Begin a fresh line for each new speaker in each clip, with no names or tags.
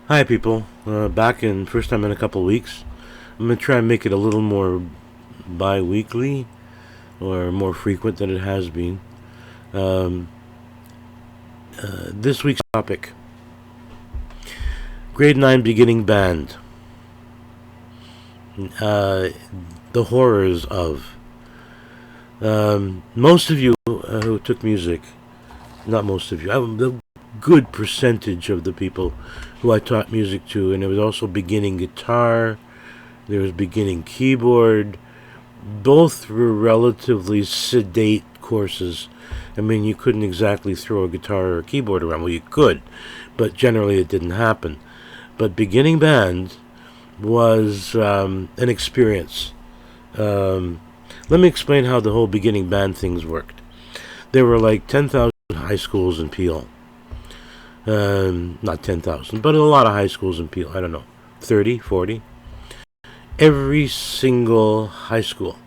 Hi, people. Back in first time in a couple of weeks. I'm gonna try and make it a little more bi-weekly or more frequent than it has been. Um, this week's topic: Grade 9 beginning band. Uh, the horrors of. Most of you who took music, not most of you, the good percentage of the people who I taught music to, and it was also beginning guitar. There was beginning keyboard. Both were relatively sedate courses. I mean, you couldn't exactly throw a guitar or a keyboard around. Well, you could, but generally it didn't happen. But beginning band was an experience. Um, Let me explain how the whole beginning band things worked. There were like 10,000 high schools in Peel. Not 10,000, but a lot of high schools in Peel. I don't know, 30, 40. Every single high school,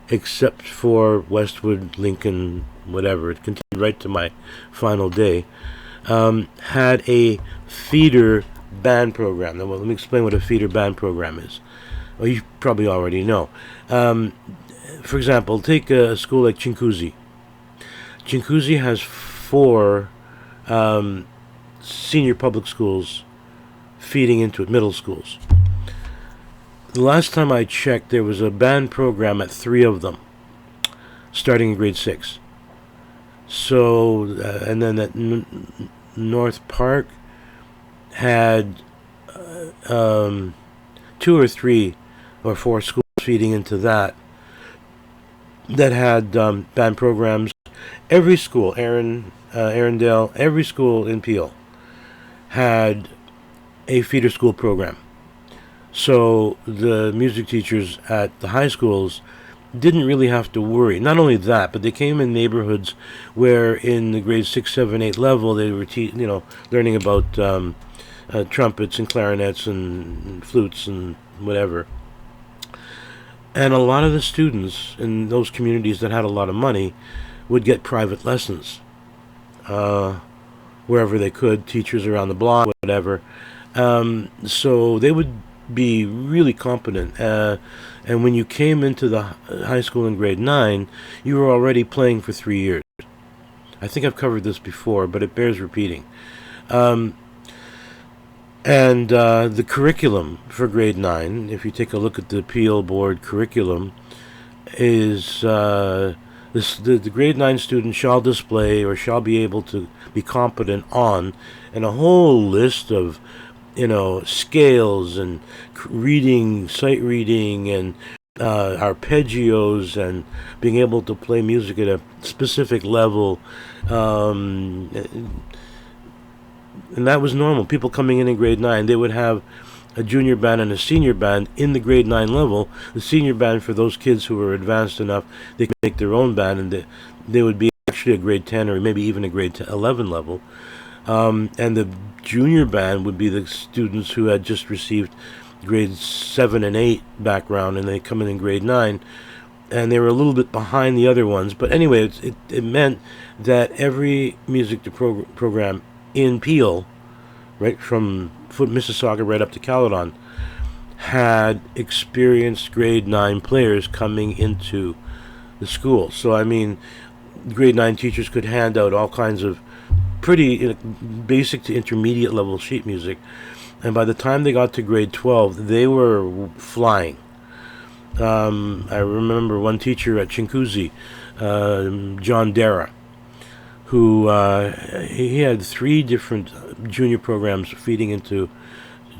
except for Westwood, Lincoln, whatever, it continued right to my final day, had a feeder band program. Now, well, let me explain what a feeder band program is. Well, you probably already know. Um, for example, take a school like Chinguzi. Chinguzi has four um, senior public schools feeding into it, middle schools. The last time I checked, there was a band program at three of them, starting in grade 6. So, and then at North Park had two or three or four schools feeding into that had band programs. Every school, Arundel, every school in Peel had a feeder school program. So the music teachers at the high schools didn't really have to worry. Not only that, but they came in neighborhoods where in the grade 6, 7, 8 level they were learning about trumpets and clarinets and flutes and whatever. And a lot of the students in those communities that had a lot of money would get private lessons wherever they could, teachers around the block, whatever. So they would be really competent. And when you came into the high school in grade 9, you were already playing for 3 years. I think I've covered this before, but it bears repeating. And the curriculum for grade 9, if you take a look at the Peel Board curriculum, is the grade 9 student shall display or shall be able to be competent on, and a whole list of scales and reading, sight reading, and arpeggios, and being able to play music at a specific level. And that was normal. People coming in grade 9, they would have a junior band and a senior band in the grade 9 level. The senior band, for those kids who were advanced enough, they could make their own band, and they would be actually a grade 10 or maybe even a grade 11 level. And the junior band would be the students who had just received grade 7 and 8 background, and they come in grade 9, and they were a little bit behind the other ones. But anyway, it meant that every music program in Peel, right from Mississauga right up to Caledon, had experienced grade 9 players coming into the school. So, I mean, grade 9 teachers could hand out all kinds of pretty basic to intermediate level sheet music. And by the time they got to grade 12, they were flying. I remember one teacher at Chinguzi, John Dara, who he had 3 different junior programs feeding into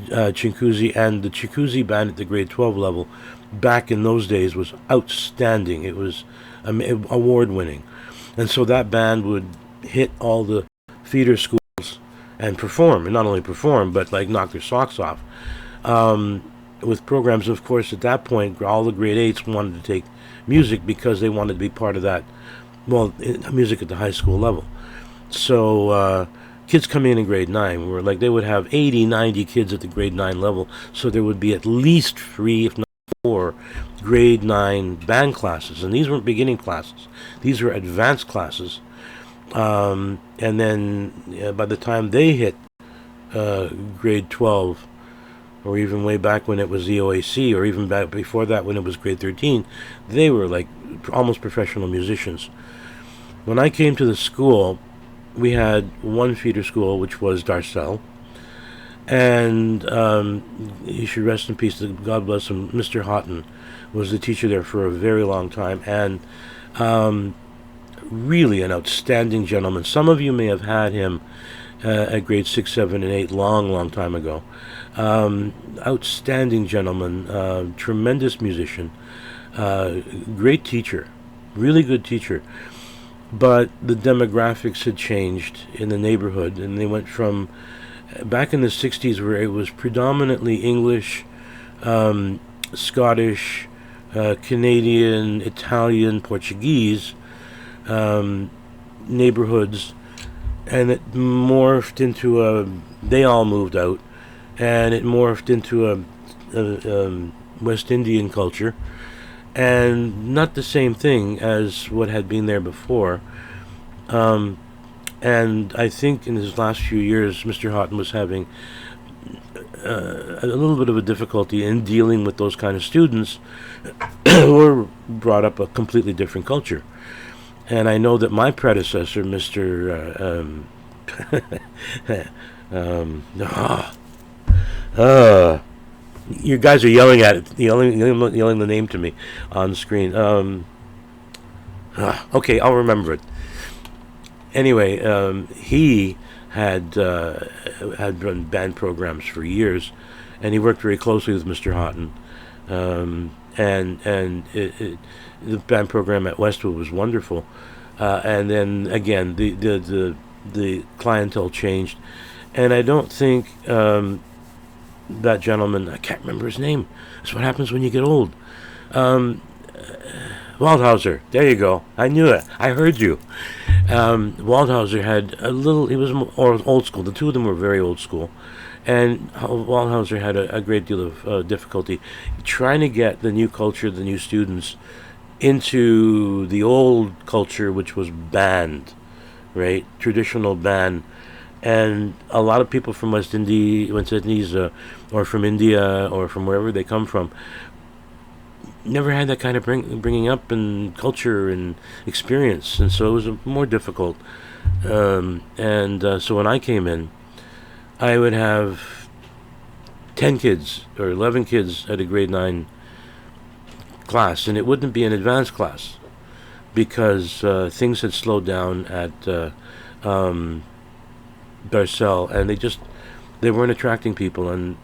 Chinguzi, and the Chinguzi band at the grade 12 level back in those days was outstanding. It was award-winning. And so that band would hit all the feeder schools and perform, and not only perform, but like knock their socks off. With programs, of course, at that point, all the grade 8s wanted to take music because they wanted to be part of that, music at the high school level. So kids coming in grade 9 were like, they would have 80, 90 kids at the grade 9 level, so there would be at least 3, if not 4, grade 9 band classes. And these weren't beginning classes. These were advanced classes And then by the time they hit grade 12, or even way back when it was the OAC, or even back before that when it was grade 13, they were like almost professional musicians. When I came to the school, we had one feeder school, which was Darcel, and he should rest in peace. God bless him. Mr. Houghton was the teacher there for a very long time, and really an outstanding gentleman. Some of you may have had him at grade 6, 7, and 8 long time ago. Outstanding gentleman, tremendous musician, great teacher, really good teacher. But the demographics had changed in the neighborhood, and they went from back in the 60s, where it was predominantly English, Scottish, Canadian, Italian, Portuguese neighborhoods, and it morphed into they all moved out, and it morphed into a West Indian culture, and not the same thing as what had been there before. And I think in his last few years, Mr. Houghton was having a little bit of a difficulty in dealing with those kind of students who were brought up a completely different culture. And I know that my predecessor, Mr. You guys are yelling at it, yelling the name to me on screen. Okay, I'll remember it. Anyway, he had run band programs for years, and he worked very closely with Mr. Houghton. The band program at Westwood was wonderful. And then again, the clientele changed, and I don't think that gentleman, I can't remember his name. That's what happens when you get old. Waldhauser, there you go. I knew it. I heard you. Waldhauser had he was more old school. The two of them were very old school. And Waldhauser had a great deal of difficulty trying to get the new culture, the new students, into the old culture, which was band, right? Traditional band. And a lot of people from West Indies, or from India, or from wherever they come from, never had that kind of bringing up and culture and experience, and so it was more difficult. So when I came in, I would have 10 kids or 11 kids at a grade 9 class, and it wouldn't be an advanced class because things had slowed down at Darcel, and they weren't attracting people. And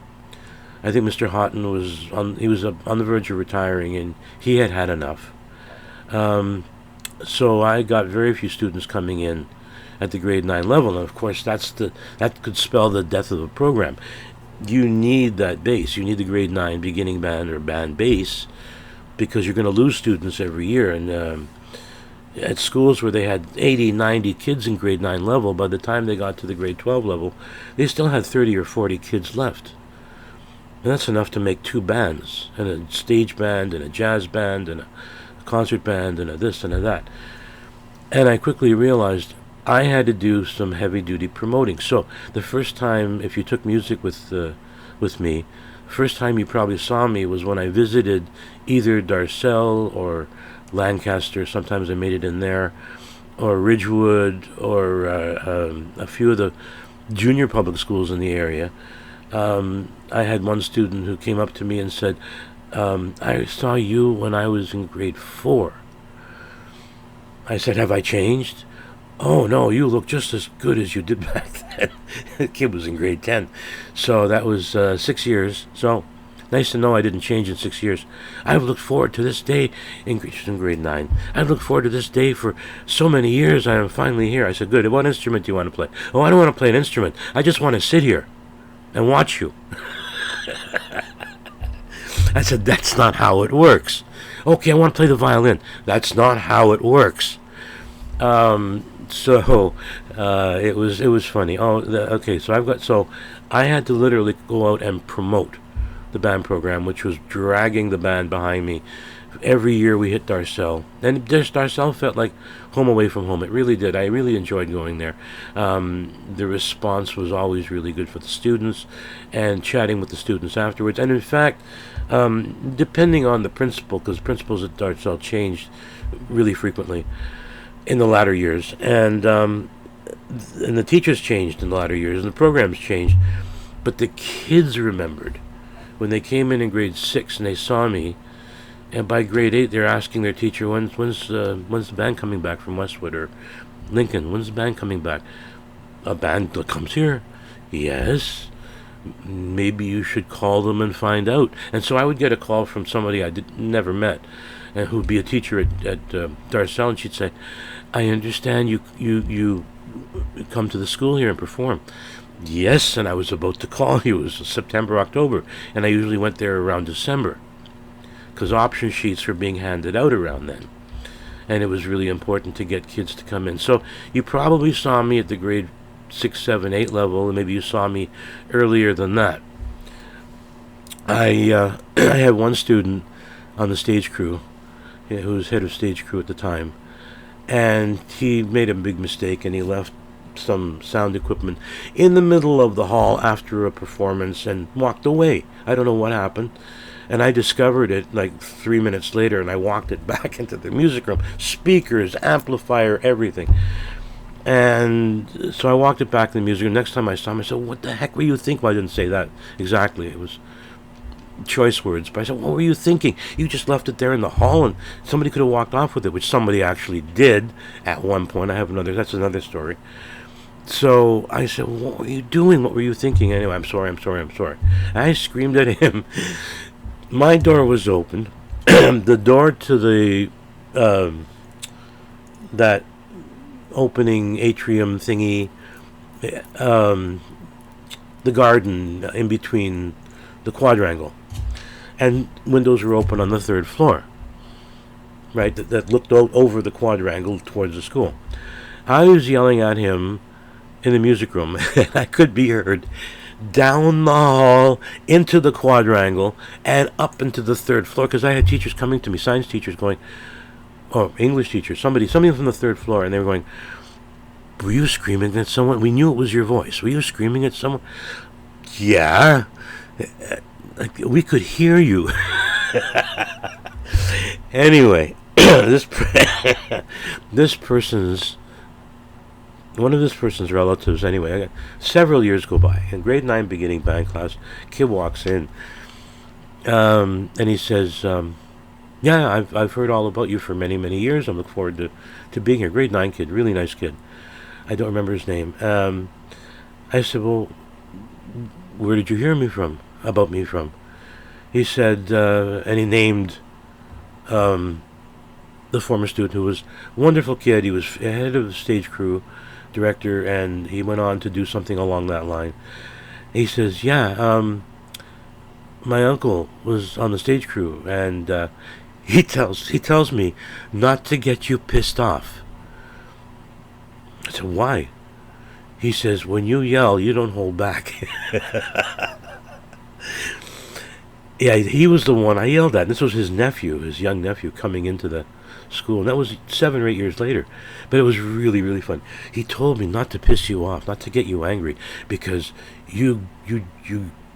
I think Mr. Houghton was on the verge of retiring, and he had enough. So I got very few students coming in at the grade 9 level, and of course that could spell the death of the program. You need that base. You need the grade 9 beginning band or band base, because you're going to lose students every year. And at schools where they had 80, 90 kids in grade 9 level, by the time they got to the grade 12 level, they still had 30 or 40 kids left. And that's enough to make two bands, and a stage band, and a jazz band, and a concert band, and a this and a that. And I quickly realized I had to do some heavy-duty promoting. So the first time, if you took music with me, first time you probably saw me was when I visited either Darcel or Lancaster. Sometimes I made it in there, or Ridgewood, or a few of the junior public schools in the area. I had one student who came up to me and said, I saw you when I was in grade 4. I said, have I changed? Oh, no, you look just as good as you did back then. The kid was in grade 10. So that was 6 years. So nice to know I didn't change in 6 years. I've looked forward to this day in grade 9. I've looked forward to this day for so many years. I am finally here. I said, good. What instrument do you want to play? Oh, I don't want to play an instrument. I just want to sit here and watch you. I said, that's not how it works. Okay, I want to play the violin. That's not how it works. So it was funny. Okay, so I had to literally go out and promote the band program, which was dragging the band behind me every year we hit Darcel, and Darcel felt like home away from home. It really did. I really enjoyed going there. The response was always really good for the students, and chatting with the students afterwards. And in fact, depending on the principal, because principals at Darcel changed really frequently in the latter years, and the teachers changed in the latter years, and the programs changed, but the kids remembered when they came in grade 6 and they saw me. And by grade 8, they're asking their teacher, when's the band coming back from Westwood or Lincoln? When's the band coming back? A band that comes here? Yes. Maybe you should call them and find out. And so I would get a call from somebody I never met, and who'd be a teacher at Darcel, and she'd say, I understand you come to the school here and perform. Yes, and I was about to call you. It was September, October, and I usually went there around December, because option sheets were being handed out around then, and it was really important to get kids to come in. So you probably saw me at the grade 6, 7, 8 level, and maybe you saw me earlier than that. I had one student on the stage crew, who was head of stage crew at the time, and he made a big mistake, and he left some sound equipment in the middle of the hall after a performance and walked away. I don't know what happened. And I discovered it like 3 minutes later, and I walked it back into the music room. Speakers, amplifier, everything. And so I walked it back in the music room. Next time I saw him, I said, what the heck were you thinking? Well, I didn't say that exactly. It was choice words. But I said, what were you thinking? You just left it there in the hall, and somebody could have walked off with it, which somebody actually did at one point. That's another story. So I said, what were you doing? What were you thinking? Anyway, I'm sorry. I screamed at him. My door was open. The door to the that opening atrium thingy, the garden in between the quadrangle, and windows were open on the 3rd floor, right, that looked over the quadrangle towards the school. I was yelling at him in the music room, and I could be heard down the hall, into the quadrangle, and up into the 3rd floor, because I had teachers coming to me, science teachers going, or English teachers, somebody from the 3rd floor, and they were going, were you screaming at someone? We knew it was your voice. Were you screaming at someone? Yeah. We could hear you. Anyway, one of this person's relatives, anyway, several years go by, in grade 9 beginning band class, kid walks in, and he says, yeah, I've heard all about you for many, many years. I'm looking forward to being here. Grade 9 kid, really nice kid. I don't remember his name. I said, well, where did you hear about me from? He said, and he named the former student, who was a wonderful kid. He was head of the stage crew, director, and he went on to do something along that line. He says, yeah, my uncle was on the stage crew, and he tells me not to get you pissed off. I said, why? He says, when you yell, you don't hold back. Yeah, he was the one I yelled at. This was his young nephew, coming into the school, and that was 7 or 8 years later. But it was really, really fun. He told me not to piss you off, not to get you angry, because you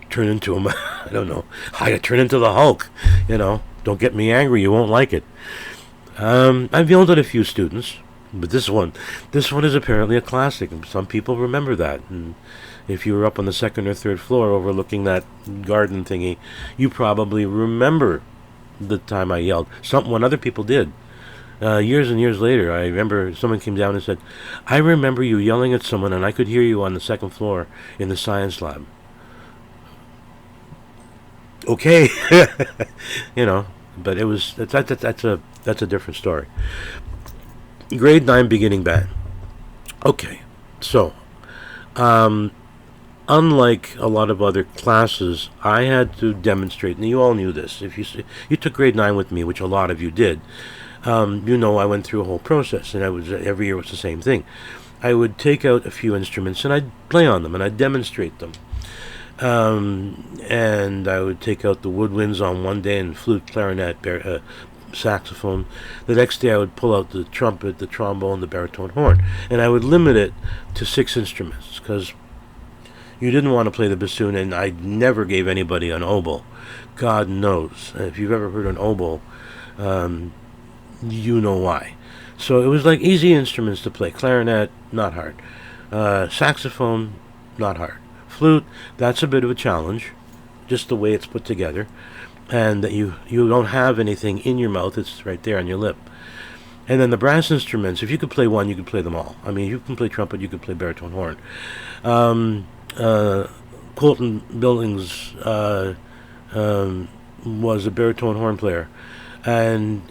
turn into him. I don't know. I turn into the Hulk. Don't get me angry. You won't like it. I've yelled at a few students, but this one is apparently a classic. Some people remember that. And if you were up on the 2nd or 3rd floor overlooking that garden thingy, you probably remember the time I yelled. When other people did. Years and years later, I remember someone came down and said, I remember you yelling at someone, and I could hear you on the 2nd floor in the science lab. Okay. But that's a different story. Grade 9 beginning band. Okay. So, unlike a lot of other classes, I had to demonstrate, and you all knew this. If you took grade 9 with me, which a lot of you did, I went through a whole process, and every year was the same thing. I would take out a few instruments, and I'd play on them, and I'd demonstrate them. And I would take out the woodwinds on one day, and flute, clarinet, saxophone. The next day I would pull out the trumpet, the trombone, the baritone horn, and I would limit it to 6 instruments because you didn't want to play the bassoon, and I never gave anybody an oboe. God knows. If you've ever heard an oboe, you know why. So it was like easy instruments to play. Clarinet, not hard. Saxophone, not hard. Flute, that's a bit of a challenge, just the way it's put together. And that you don't have anything in your mouth, it's right there on your lip. And then the brass instruments, if you could play one, you could play them all. I mean, you can play trumpet, you could play baritone horn. Colton Billings was a baritone horn player, and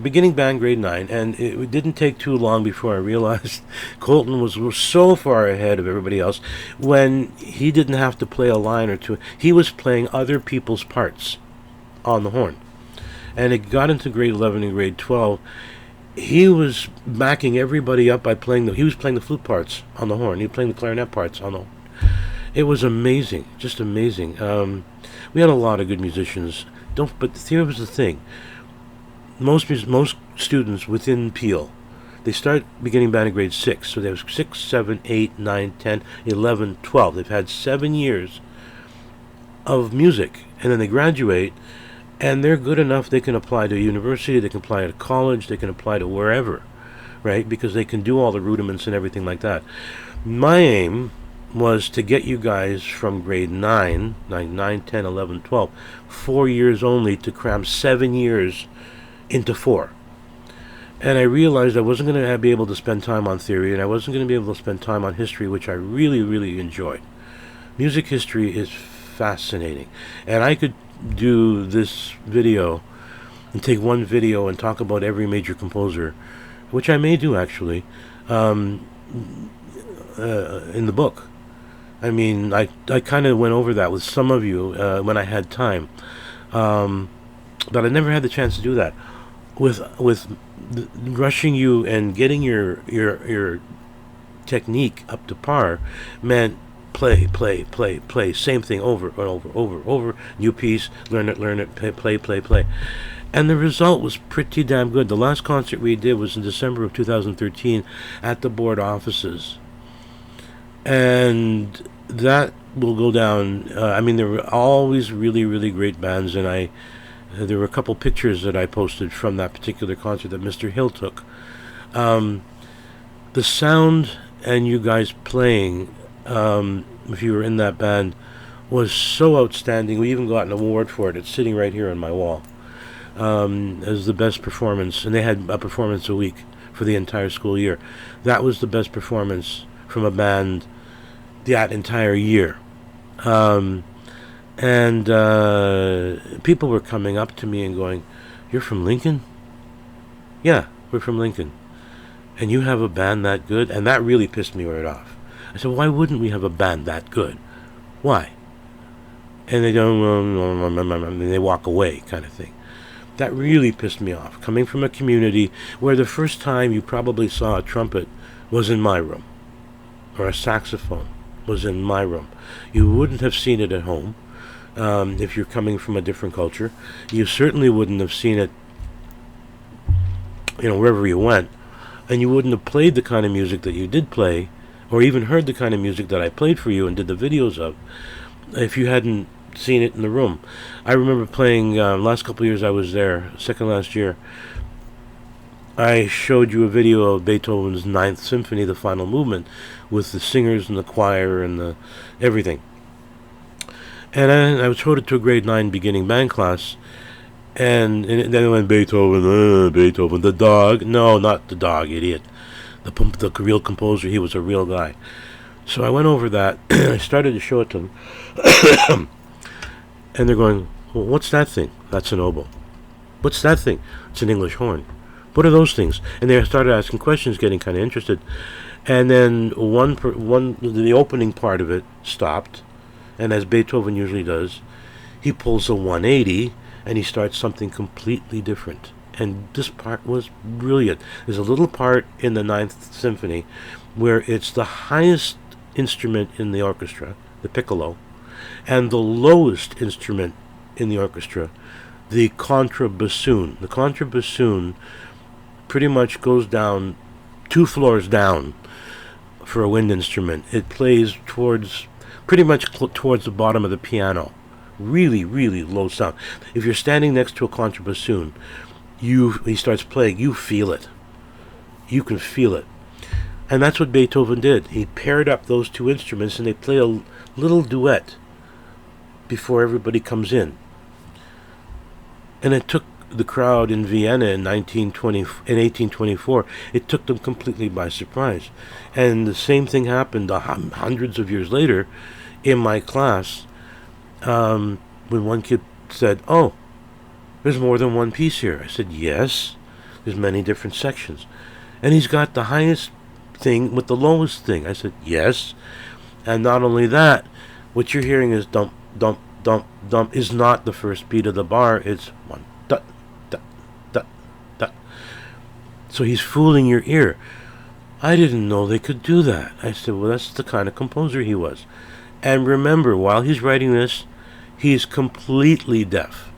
beginning band grade 9, and it didn't take too long before I realized Colton was so far ahead of everybody else when he didn't have to play a line or two. He was playing other people's parts on the horn, and it got into grade 11 and grade 12. He was backing everybody up by he was playing the flute parts on the horn. He was playing the clarinet parts on the horn. It was amazing, just amazing. We had a lot of good musicians. But here was the thing: most students within Peel, they start beginning band in grade 6. So there was 6, 7, 8, 9, 10, 11, 12. They've had 7 years of music, and then they graduate, and they're good enough. They can apply to university, they can apply to college, they can apply to wherever, right? Because they can do all the rudiments and everything like that. My aim was to get you guys from grade 9, 10, 11, 12, 4 years only, to cram 7 years into 4. And I realized I wasn't going to be able to spend time on theory, and I wasn't going to be able to spend time on history, which I really, really enjoyed. Music history is fascinating. And I could do this video and take one video and talk about every major composer, which I may do actually, in the book. I mean, I kind of went over that with some of you when I had time, but I never had the chance to do that. With rushing you and getting your technique up to par meant play, same thing over and over, new piece, learn it, play. And the result was pretty damn good. The last concert we did was in December of 2013 at the board offices. And that will go down. I mean, there were always really, really great bands, and there were a couple pictures that I posted from that particular concert that Mr. Hill took. The sound and you guys playing, if you were in that band, was so outstanding. We even got an award for it. It's sitting right here on my wall as the best performance, and they had a performance a week for the entire school year. That was the best performance from a band that entire year. And people were coming up to me and going, "You're from Lincoln?" "Yeah, we're from Lincoln." "And you have a band that good?" And that really pissed me right off. I said, "Why wouldn't we have a band that good? Why?" And they don't, and they walk away, kind of thing. That really pissed me off, coming from a community where the first time you probably saw a trumpet was in my room, or a saxophone was in my room. You wouldn't have seen it at home. If you're coming from a different culture, you certainly wouldn't have seen it, wherever you went, and you wouldn't have played the kind of music that you did play, or even heard the kind of music that I played for you and did the videos of, if you hadn't seen it in the room. I remember playing, last couple of years I was there, second last year, I showed you a video of Beethoven's Ninth Symphony, the final movement, with the singers and the choir and the everything. And I showed it to a grade 9 beginning band class, and then it went Beethoven, the dog. No, not the dog, idiot. The real composer, he was a real guy. So I went over that, I started to show it to them, and they're going, "Well, what's that thing?" "That's an oboe." "What's that thing?" "It's an English horn." "What are those things?" And they started asking questions, getting kind of interested. And then the opening part of it stopped, and as Beethoven usually does, he pulls a 180 and he starts something completely different. And this part was brilliant. There's a little part in the Ninth Symphony where it's the highest instrument in the orchestra, the piccolo, and the lowest instrument in the orchestra, the contrabassoon. The contrabassoon pretty much goes down 2 floors down for a wind instrument. It plays pretty much towards the bottom of the piano. Really, really low sound. If you're standing next to a contrabassoon, he starts playing, you feel it. You can feel it. And that's what Beethoven did. He paired up those two instruments and they play a little duet before everybody comes in. And it took the crowd in Vienna in 1824, it took them completely by surprise. And the same thing happened hundreds of years later in my class, when one kid said, "Oh, there's more than one piece here." I said, "Yes, there's many different sections." "And he's got the highest thing with the lowest thing." I said, "Yes. And not only that, what you're hearing is dump, dump, dump, dump is not the first beat of the bar. It's one, dut, dut, dut, dut." So he's fooling your ear. I didn't know they could do that. I said, well, that's the kind of composer he was. And remember, while he's writing this, he's completely deaf.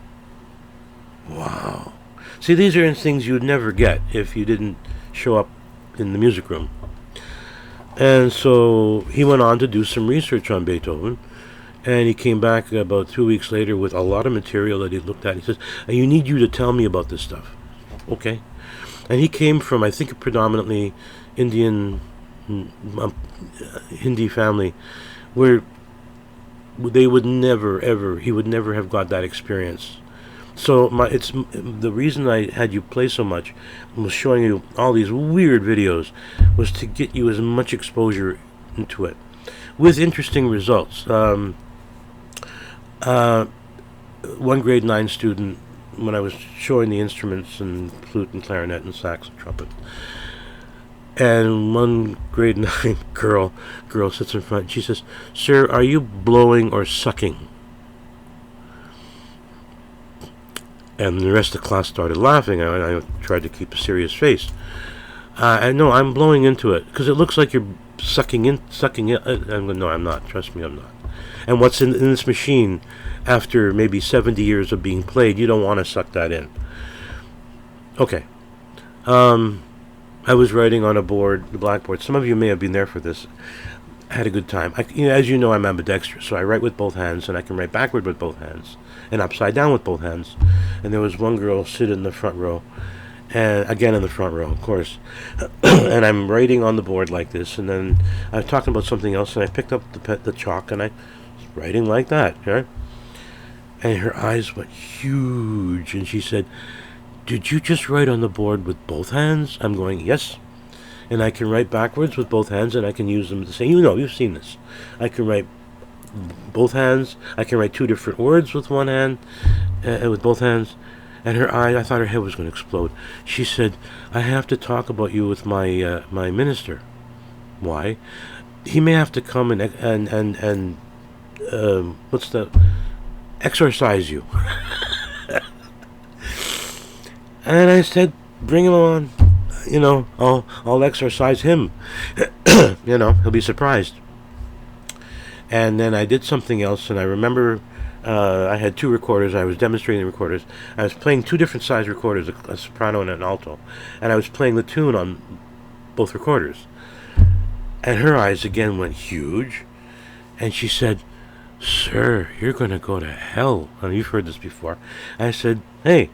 Wow. See, these are things you'd never get if you didn't show up in the music room. And so he went on to do some research on Beethoven, and he came back about 2 weeks later with a lot of material that he looked at. He says, "I need you to tell me about this stuff." Okay. And he came from, I think, a predominantly Indian, Hindi family, where they would never, ever, he would never have got that experience. So it's the reason I had you play so much, and was showing you all these weird videos, was to get you as much exposure into it, with interesting results. One grade 9 student, when I was showing the instruments and flute and clarinet and sax and trumpet, and one grade 9 girl sits in front, and she says, "Sir, are you blowing or sucking?" And the rest of the class started laughing. I tried to keep a serious face. And no, I'm blowing into it, because it looks like you're sucking it. No, I'm not. Trust me, I'm not. And what's in this machine, after maybe 70 years of being played, you don't want to suck that in. Okay. I was writing on a board, the blackboard. Some of you may have been there for this. I had a good time. As you know, I'm ambidextrous, so I write with both hands, and I can write backward with both hands, and upside down with both hands. And there was one girl sitting in the front row, and again in the front row, of course. And I'm writing on the board like this, and then I was talking about something else, and I picked up the chalk, and I was writing like that, right? And her eyes went huge, and she said, "Did you just write on the board with both hands?" I'm going, "Yes. And I can write backwards with both hands, and I can use them to say, you've seen this. I can write both hands. I can write two different words with one hand, with both hands." And her eye, I thought her head was going to explode. She said, "I have to talk about you with my my minister." "Why?" "He may have to come and exorcise you." And I said, "Bring him on. I'll exorcise him." He'll be surprised. And then I did something else, and I remember I had 2 recorders. I was demonstrating the recorders. I was playing 2 different size recorders, a soprano and an alto, and I was playing the tune on both recorders. And her eyes again went huge, and she said, "Sir, you're going to go to hell." And you've heard this before. I said, "Hey,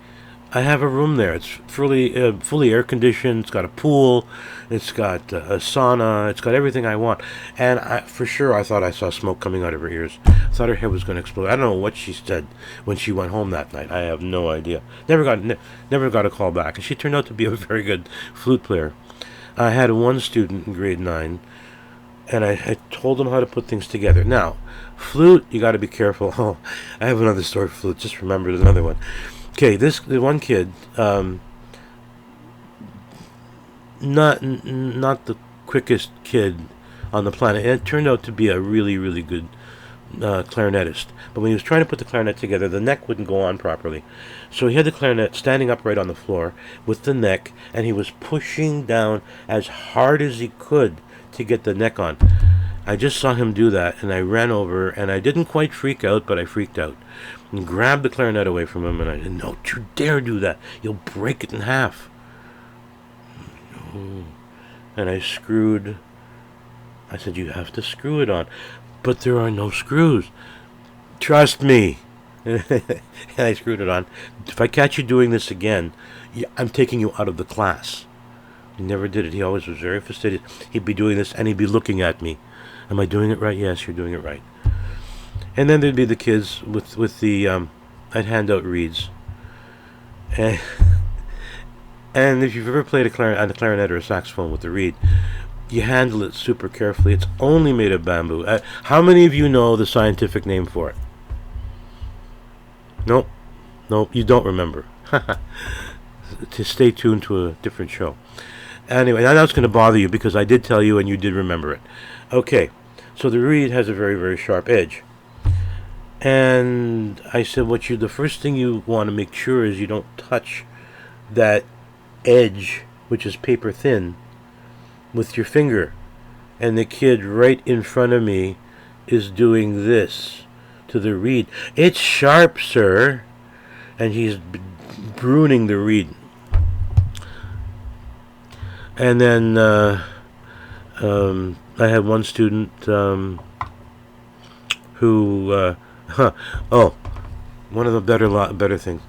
I have a room there. It's fully air conditioned. It's got a pool. It's got a sauna. It's got everything I want." And for sure, I thought I saw smoke coming out of her ears. I thought her head was going to explode. I don't know what she said when she went home that night. I have no idea. Never got a call back. And she turned out to be a very good flute player. I had one student in grade 9, and I told him how to put things together. Now, flute, you got to be careful. Oh, I have another story for flute. Just remembered another one. Okay, the one kid, not the quickest kid on the planet, and it turned out to be a really, really good clarinetist. But when he was trying to put the clarinet together, the neck wouldn't go on properly. So he had the clarinet standing upright on the floor with the neck, and he was pushing down as hard as he could to get the neck on. I just saw him do that, and I ran over, and I didn't quite freak out, but I freaked out. And grabbed the clarinet away from him, and I said, "Don't you dare do that. You'll break it in half." And I said, "You have to screw it on." "But there are no screws." "Trust me." And I screwed it on. "If I catch you doing this again, I'm taking you out of the class." He never did it. He always was very fastidious. He'd be doing this, and he'd be looking at me. "Am I doing it right?" "Yes, you're doing it right." And then there'd be the kids with the I'd hand out reeds, and if you've ever played a clarinet or a saxophone with the reed, you handle it super carefully. It's only made of bamboo. How many of you know the scientific name for it? Nope, you don't remember. To stay tuned to a different show. Anyway, now that's going to bother you because I did tell you and you did remember it. Okay, so the reed has a very, very sharp edge. And I said, the first thing you want to make sure is you don't touch that edge, which is paper thin, with your finger. And the kid right in front of me is doing this to the reed. "It's sharp, sir." And he's pruning the reed. And then I had one student who one of the better things.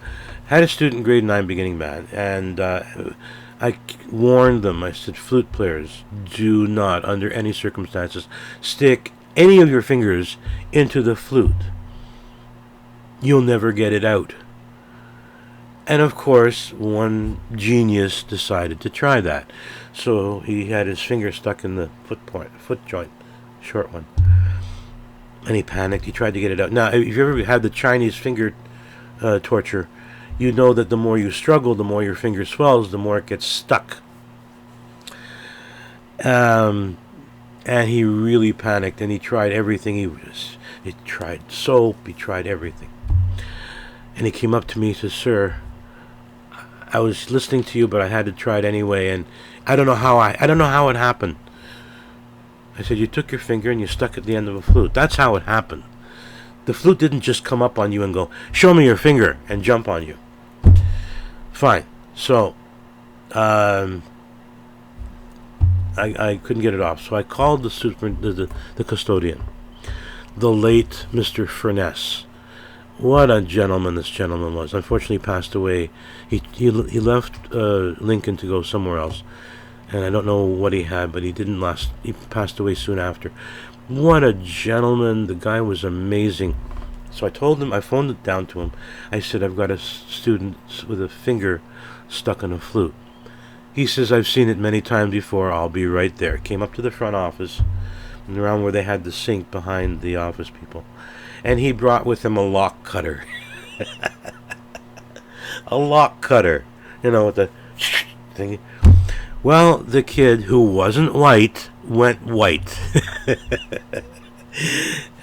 Had a student grade 9 beginning band, and I warned them. I said, "Flute players, do not, under any circumstances, stick any of your fingers into the flute. You'll never get it out." And of course, one genius decided to try that. So he had his finger stuck in the foot joint, short one. And he panicked. He tried to get it out. Now, if you ever had the Chinese finger torture, you know that the more you struggle, the more your finger swells, the more it gets stuck. And he really panicked, and he tried everything. He tried soap. He tried everything. And he came up to me and said, "Sir, I was listening to you, but I had to try it anyway, and I don't know how it happened." I said, "You took your finger and you stuck it at the end of a flute. That's how it happened. The flute didn't just come up on you and go, 'Show me your finger,' and jump on you." Fine. So, I couldn't get it off, so I called the custodian, the late Mr. Furness. What a gentleman this gentleman was. Unfortunately, he passed away. He left Lincoln to go somewhere else, and I don't know what he had, but he didn't last. He passed away soon after. What a gentleman. The guy was amazing. So I told him, I phoned it down to him. I said, "I've got a student with a finger stuck in a flute." He says, "I've seen it many times before. I'll be right there." Came up to the front office, and around where they had the sink behind the office people. And he brought with him a lock cutter. A lock cutter. With the thing. Well, the kid, who wasn't white, went white.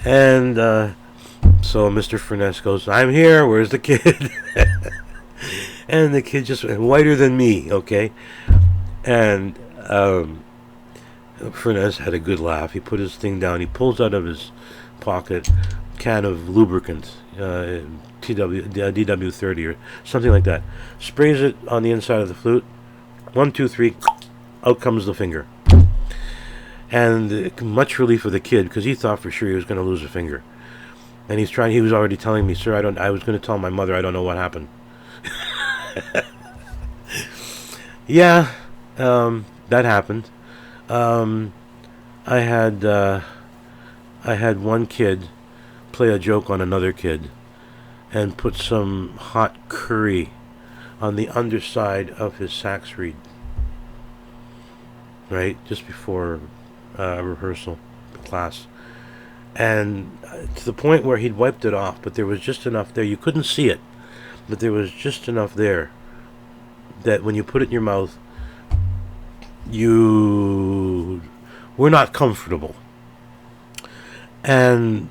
And so Mr. Furness goes, "I'm here, where's the kid?" And the kid just went whiter than me, okay? And Furness had a good laugh. He put his thing down. He pulls out of his pocket can of lubricant, DW30 or something like that. Sprays it on the inside of the flute. 1, 2, 3, out comes the finger. And much relief for the kid, because he thought for sure he was going to lose a finger. And he was already telling me, "Sir, I was going to tell my mother, I don't know what happened." Yeah, that happened. I had one kid play a joke on another kid and put some hot curry on the underside of his sax reed, right, just before rehearsal class, and to the point where he'd wiped it off, but there was just enough there. You couldn't see it, but there was just enough there that when you put it in your mouth, you were not comfortable. And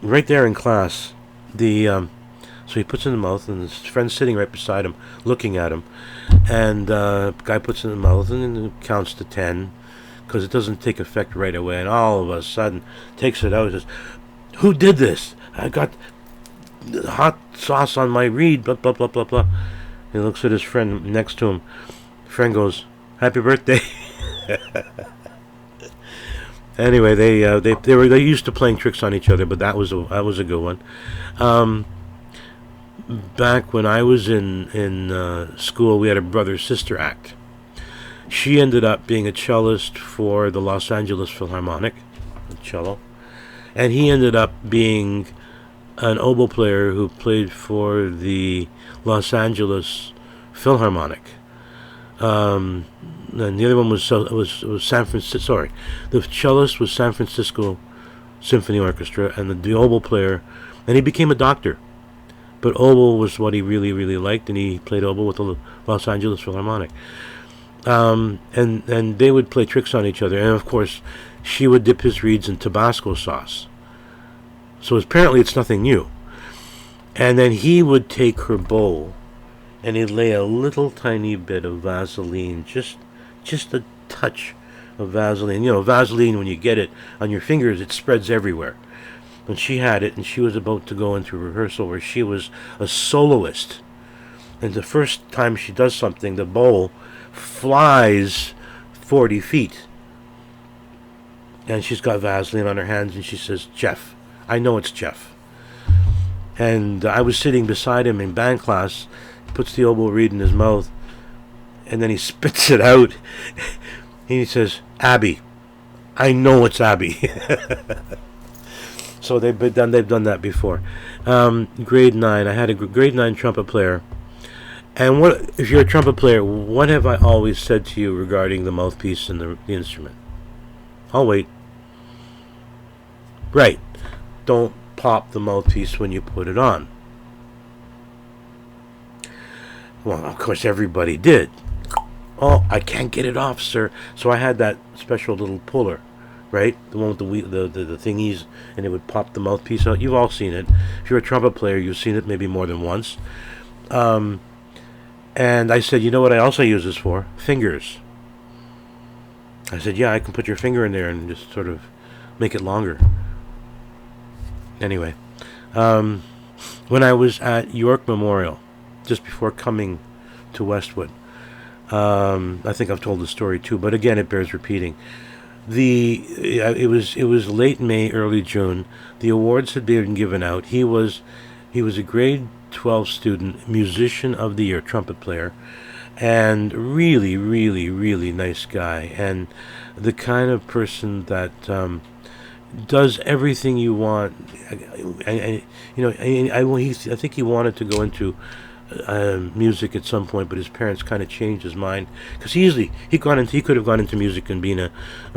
right there in class, so he puts it in the mouth, and his friend's sitting right beside him, looking at him, and guy puts it in the mouth and then counts to 10, because it doesn't take effect right away. And all of a sudden, takes it out and says, "Who did this? I got hot sauce on my reed." Blah blah blah blah blah. He looks at his friend next to him. Friend goes, "Happy birthday." Anyway, they used to playing tricks on each other, but that was a good one. Back when I was in school, we had a brother-sister act. She ended up being a cellist for the Los Angeles Philharmonic, a cello, and he ended up being an oboe player who played for the Los Angeles Philharmonic. And the other one was San Francisco. Sorry, the cellist was San Francisco Symphony Orchestra, and the oboe player, and he became a doctor. But oboe was what he really, really liked, and he played oboe with the Los Angeles Philharmonic. And they would play tricks on each other, and of course, she would dip his reeds in Tabasco sauce. So apparently, it's nothing new. And then he would take her bowl, and he'd lay a little tiny bit of Vaseline, just a touch of Vaseline. You know, Vaseline, when you get it on your fingers, it spreads everywhere. And she had it, and she was about to go into rehearsal where she was a soloist. And the first time she does something, the bowl flies 40 feet. And she's got Vaseline on her hands, and she says, "Jeff, I know it's Jeff." And I was sitting beside him in band class. He puts the oboe reed in his mouth, and then he spits it out. And he says, "Abby, I know it's Abby." So they've done that before. Grade 9, I had a grade 9 trumpet player. And what if you're a trumpet player? What have I always said to you regarding the mouthpiece and the instrument? I'll wait. Right. Don't pop the mouthpiece when you put it on. Well, of course, everybody did. "Oh, I can't get it off, sir." So I had that special little puller, right? The one with the thingies, and it would pop the mouthpiece out. You've all seen it. If you're a trumpet player, you've seen it maybe more than once. And I said, "You know what I also use this for? Fingers." I said, "Yeah, I can put your finger in there and just sort of make it longer." Anyway, when I was at York Memorial, just before coming to Westwood, I think I've told the story too, but again, it bears repeating. It was late May, early June. The awards had been given out. He was a grade 12 student, musician of the year, trumpet player, and really, really, really nice guy, and the kind of person that does everything you want. I think he wanted to go into music at some point, but his parents kind of changed his mind, because he could have gone into music and been a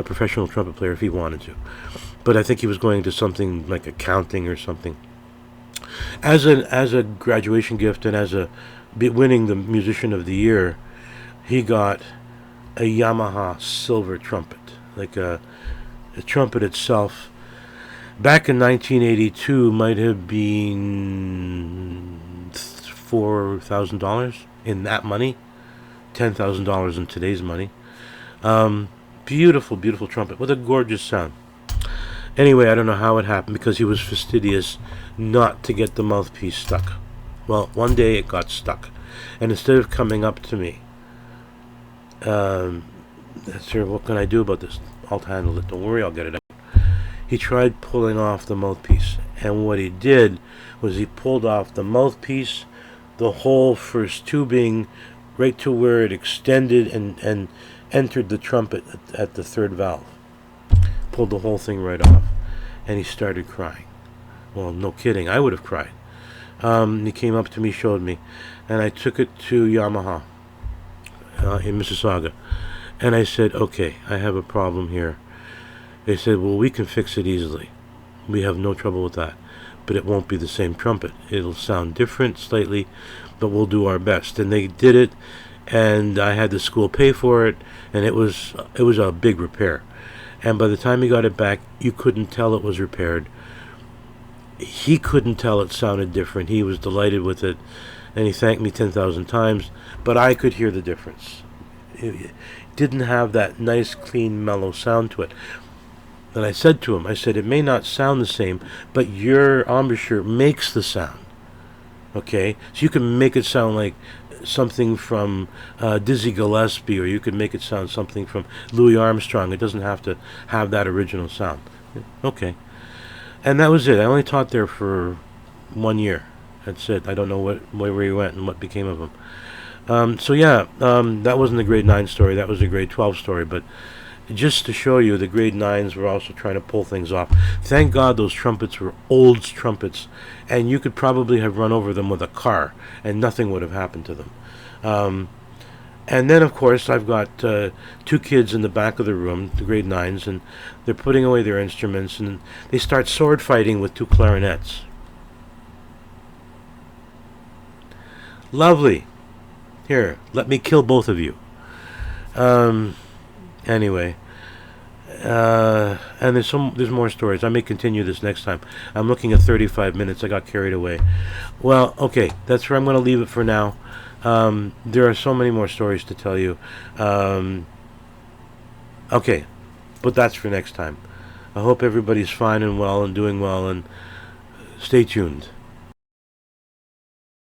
professional trumpet player if he wanted to, but I think he was going to something like accounting or something. As a graduation gift and as winning the musician of the year, he got a Yamaha silver trumpet, like a trumpet itself. Back in 1982, might have been $4,000 in that money, $10,000 in today's money. Beautiful, beautiful trumpet with a gorgeous sound. Anyway, I don't know how it happened, because he was fastidious not to get the mouthpiece stuck. Well, one day it got stuck, and instead of coming up to me, "Sir, what can I do about this? I'll handle it. Don't worry, I'll get it out." He tried pulling off the mouthpiece, and what he did was he pulled off the mouthpiece, the whole first tubing, right to where it extended and entered the trumpet at the third valve. Pulled the whole thing right off, and he started crying. Well, no kidding, I would have cried. He came up to me, showed me, and I took it to Yamaha in Mississauga, and I said, "Okay, I have a problem here." They said, "Well, we can fix it easily. We have no trouble with that, but it won't be the same trumpet. It'll sound different slightly, but we'll do our best." And they did it, and I had the school pay for it, and it was a big repair. And by the time he got it back, you couldn't tell it was repaired. He couldn't tell it sounded different. He was delighted with it, and he thanked me 10,000 times, but I could hear the difference. It didn't have that nice, clean, mellow sound to it. And I said to him, I said, it may not sound the same, but your embouchure makes the sound. Okay? So you can make it sound like something from Dizzy Gillespie, or you can make it sound something from Louis Armstrong. It doesn't have to have that original sound. Okay. And that was it. I only taught there for 1 year. That's it. I don't know where he went and what became of him. That wasn't a grade 9 story. That was a grade 12 story. But just to show you, the grade 9s were also trying to pull things off. Thank God those trumpets were old trumpets, and you could probably have run over them with a car, and nothing would have happened to them. And then, of course, I've got 2 kids in the back of the room, the grade 9s, and they're putting away their instruments, and they start sword fighting with 2 clarinets. Lovely. Here, let me kill both of you. Anyway, and there's more stories. I may continue this next time. I'm looking at 35 minutes. I got carried away. Well, okay, that's where I'm going to leave it for now. There are so many more stories to tell you. Okay, but that's for next time. I hope everybody's fine and well and doing well, and stay tuned.